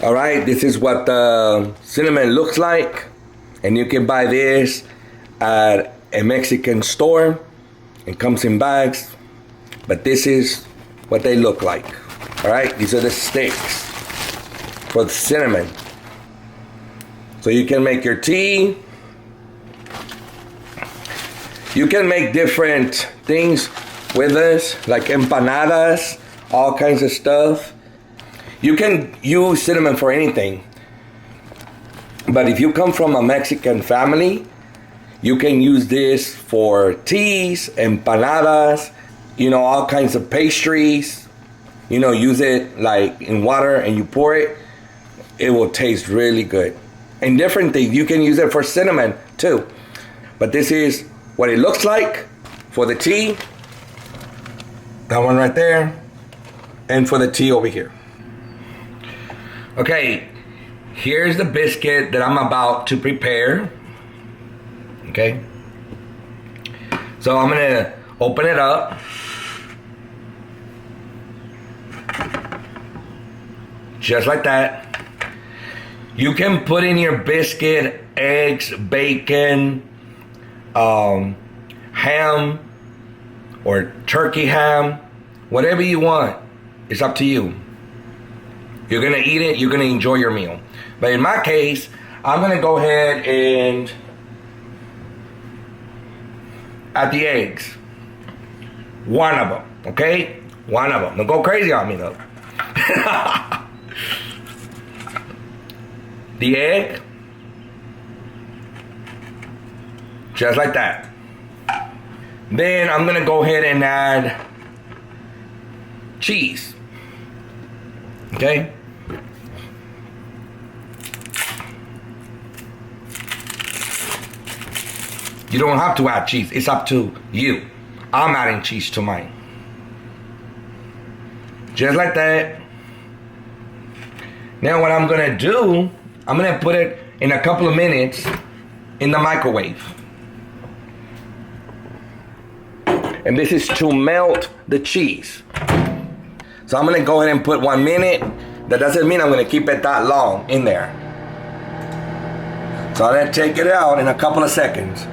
All right, this is what the cinnamon looks like, and you can buy this at a Mexican store. It comes in bags, but this is what they look like. All right, these are the sticks for the cinnamon. So you can make your tea. You can make different things with this, like empanadas, all kinds of stuff. You can use cinnamon for anything. But if you come from a Mexican family, you can use this for teas, empanadas, all kinds of pastries. Use it like in water and you pour it. It will taste really good. And different things. You can use it for cinnamon too. But this is what it looks like for the tea. That one right there. And for the tea over here. Okay, here's the biscuit that I'm about to prepare. Okay. So I'm gonna open it up. Just like that. You can put in your biscuit, eggs, bacon, ham, or turkey ham, whatever you want. It's up to you. You're gonna eat it, you're gonna enjoy your meal. But in my case, I'm gonna go ahead and add the eggs. One of them, okay? One of them. Don't go crazy on me though. The egg. Just like that. Then I'm gonna go ahead and add cheese. Okay? You don't have to add cheese. It's up to you. I'm adding cheese to mine. Just like that. Now what I'm gonna do, I'm gonna put it in a couple of minutes in the microwave. And this is to melt the cheese. So I'm gonna go ahead and put 1 minute. That doesn't mean I'm gonna keep it that long in there. So I'm gonna take it out in a couple of seconds.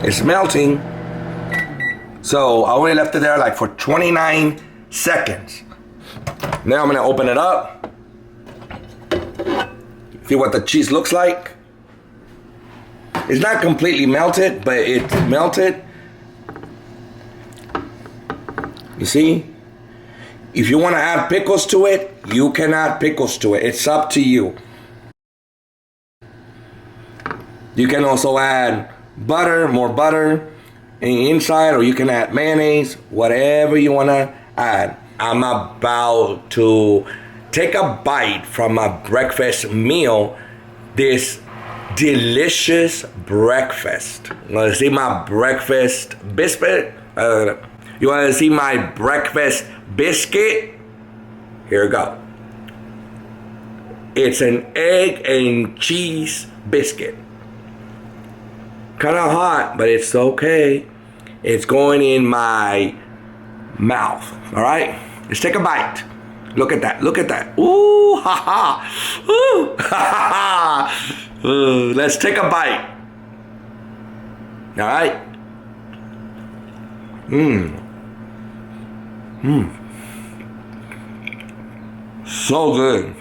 It's melting. So I only left it there like for 29 seconds. Now I'm gonna open it up. See what the cheese looks like. It's not completely melted, but it's melted. You see? If you wanna add pickles to it, you can add pickles to it. It's up to you. You can also add butter, more butter inside, or you can add mayonnaise, whatever you wanna add. I'm about to take a bite from my breakfast meal, this delicious breakfast. You wanna see my breakfast biscuit? You wanna see my breakfast biscuit? Here we go. It's an egg and cheese biscuit. Kind of hot, but it's okay. It's going in my mouth, all right? Let's take a bite. Look at that, look at that. Ooh, ha ha, ooh, ha ha. Let's take a bite. All right? So good.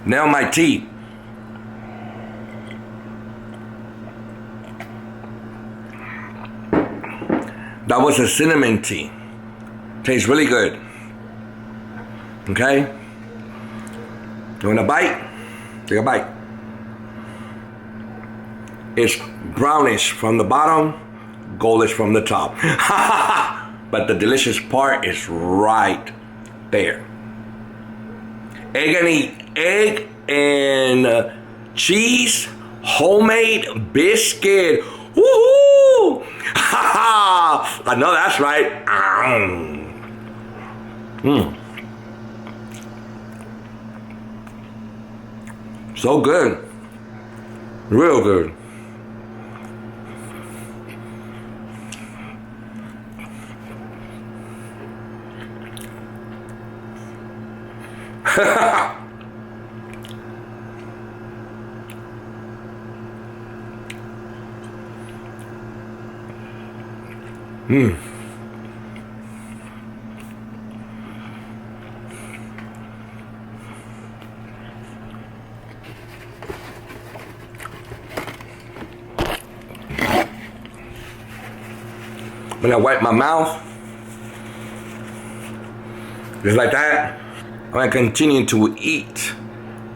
Now my tea. That was a cinnamon tea. Tastes really good. Okay? You want a bite? Take a bite. It's brownish from the bottom, goldish from the top. But the delicious part is right there. Egg and cheese homemade biscuit. Woohoo! I know that's right. So good. Real good. When I wipe my mouth, just like that, I'm gonna continue to eat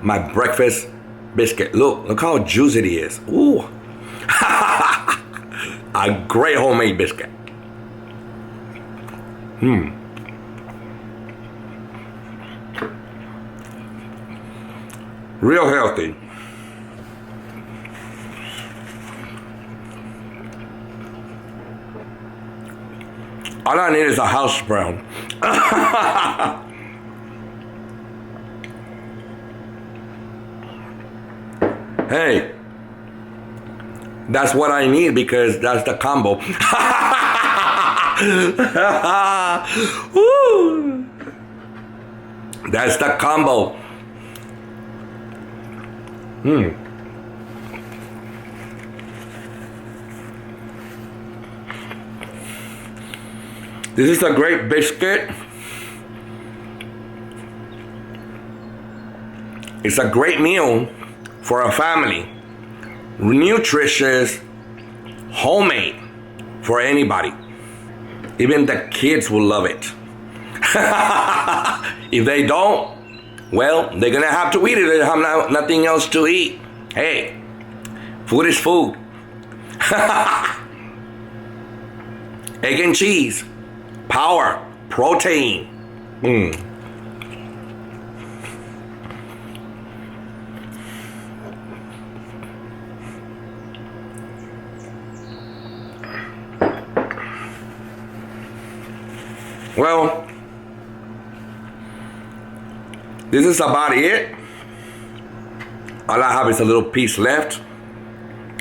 my breakfast biscuit. Look how juicy it is. Ooh. A great homemade biscuit. Real healthy. All I need is a house brown. Hey, that's what I need because that's the combo. Woo. That's the combo. This is a great biscuit. It's a great meal for a family. Nutritious, homemade for anybody. Even the kids will love it. If they don't, well, they're gonna have to eat it. They have nothing else to eat. Hey, food is food. Egg and cheese, power, protein. Well, this is about it. All I have is a little piece left.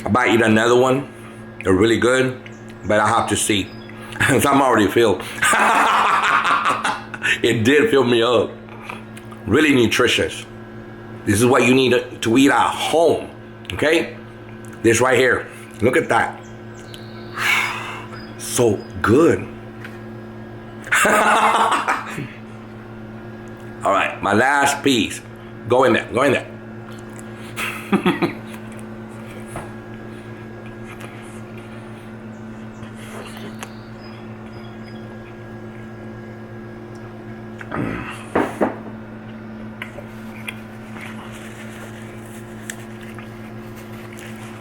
I might eat another one. They're really good, but I have to see. So I'm already filled. It did fill me up. Really nutritious. This is what you need to eat at home. Okay? This right here. Look at that. So good. All right, my last piece. Go in there. Go in there.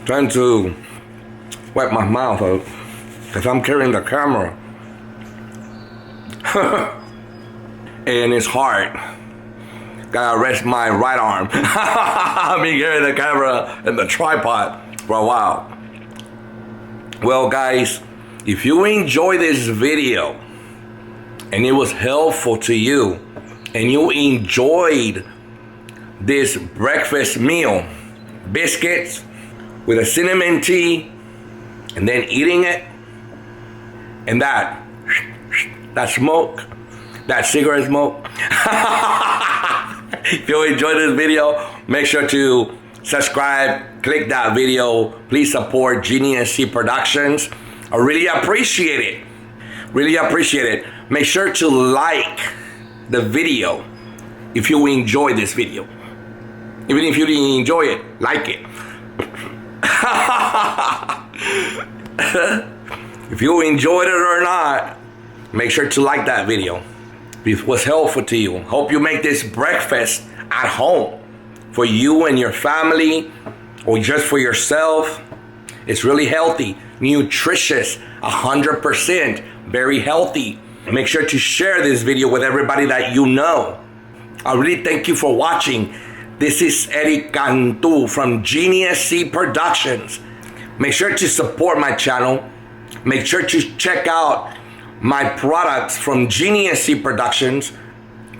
Trying to wipe my mouth out because I'm carrying the camera. And it's hard. Gotta rest my right arm. I've been carrying the camera and the tripod for a while. Well, guys, if you enjoy this video and it was helpful to you and you enjoyed this breakfast meal, biscuits with a cinnamon tea and then eating it, and that smoke, that cigarette smoke. If you enjoyed this video, make sure to subscribe, click that video. Please support GeniusC Productions. I really appreciate it. Really appreciate it. Make sure to like the video if you enjoy this video. Even if you didn't enjoy it, like it. If you enjoyed it or not, make sure to like that video. If it was helpful to you. Hope you make this breakfast at home for you and your family or just for yourself. It's really healthy, nutritious, 100%, very healthy. Make sure to share this video with everybody that you know. I really thank you for watching. This is Eric Cantu from GeniusC Productions. Make sure to support my channel. Make sure to check out my products from GeniusC Productions.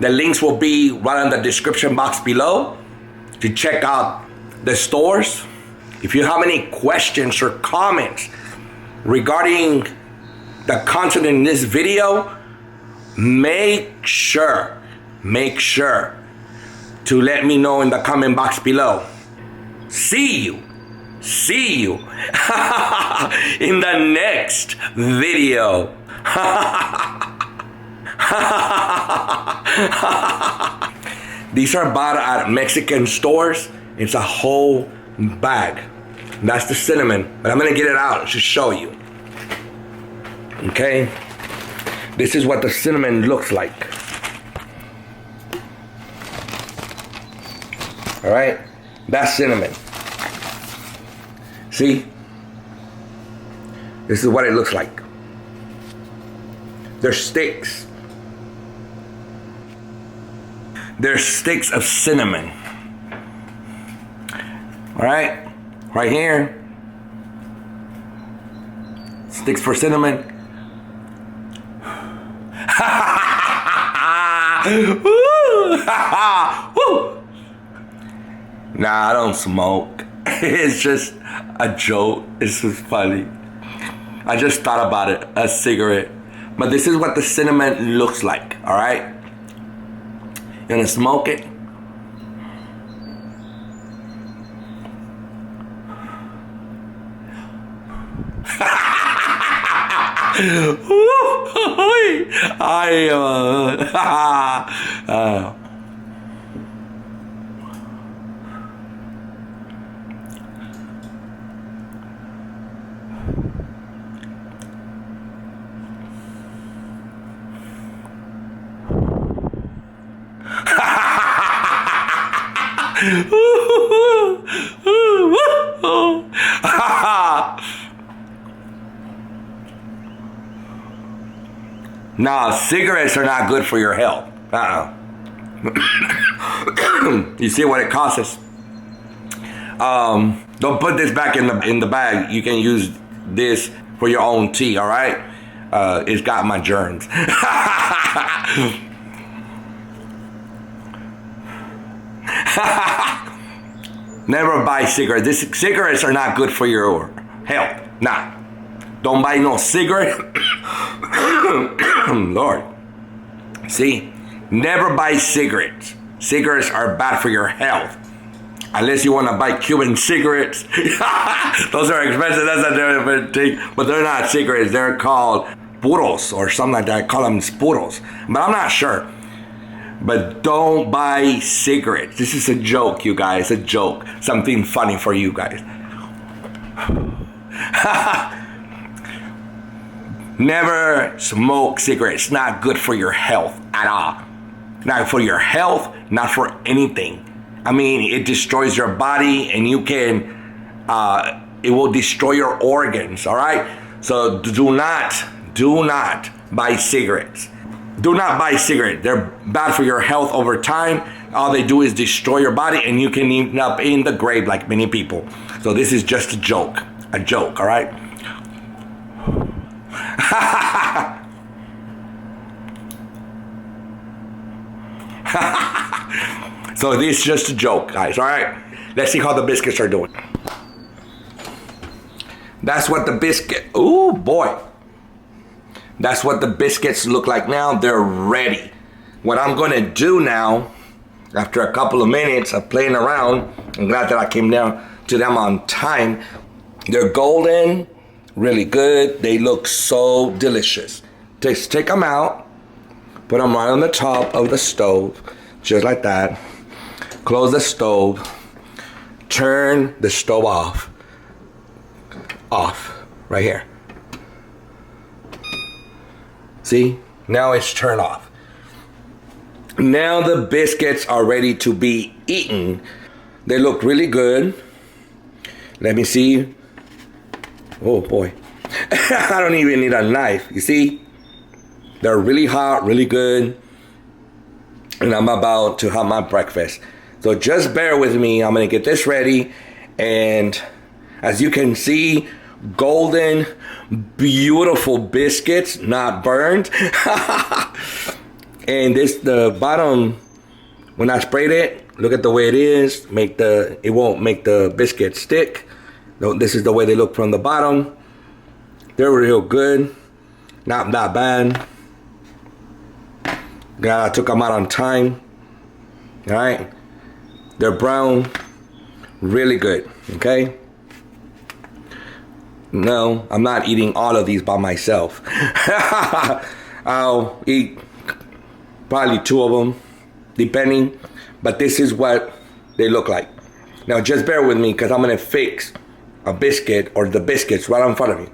The links will be right in the description box below to check out the stores. If you have any questions or comments regarding the content in this video, make sure to let me know in the comment box below. See you in the next video. These are bought at Mexican stores. It's a whole bag. That's the cinnamon, but I'm gonna get it out to show you. Okay, this is what the cinnamon looks like. All right, that's cinnamon. See, this is what it looks like. They're sticks. They're sticks of cinnamon. All right, right here. Sticks for cinnamon. Nah, I don't smoke. It's just a joke. It's just funny. I just thought about it, a cigarette. But this is what the cinnamon looks like, all right? You gonna smoke it? Nah, cigarettes are not good for your health. You see what it costs us? Don't put this back in the bag. You can use this for your own tea, all right? It's got my germs. Never buy cigarettes. Cigarettes are not good for your health. Nah. Don't buy no cigarette. Lord. See? Never buy cigarettes. Cigarettes are bad for your health. Unless you want to buy Cuban cigarettes. Those are expensive. That's a different thing. But they're not cigarettes. They're called puros or something like that. I call them puros. But I'm not sure. But don't buy cigarettes. This is a joke, you guys. A joke. Something funny for you guys. Never smoke cigarettes. It's not good for your health at all. Not for your health, not for anything. I mean, it destroys your body and you can, it will destroy your organs, all right? So do not buy cigarettes. Do not buy cigarettes. They're bad for your health over time. All they do is destroy your body and you can end up in the grave like many people. So this is just a joke, all right? So this is just a joke, guys, all right? Let's see how the biscuits are doing. That's what the biscuit, ooh boy. That's what the biscuits look like now. They're ready. What I'm gonna do now, after a couple of minutes of playing around, I'm glad that I came down to them on time. They're golden, really good. They look so delicious. Just take them out, put them right on the top of the stove, just like that. Close the stove, turn the stove off, right here. See, now it's turned off. Now the biscuits are ready to be eaten. They look really good. Let me see. Oh boy, I don't even need a knife. You see, they're really hot, really good. And I'm about to have my breakfast. So just bear with me. I'm gonna get this ready. And as you can see, golden, beautiful biscuits, not burned. And the bottom, when I sprayed it, look at the way it is. It won't make the biscuit stick. This is the way they look from the bottom. They're real good. Not that bad. I took them out on time. All right. They're brown. Really good. Okay. No, I'm not eating all of these by myself. I'll eat probably 2 of them, depending. But this is what they look like. Now just bear with me because I'm going to fix a biscuit or the biscuits right in front of me.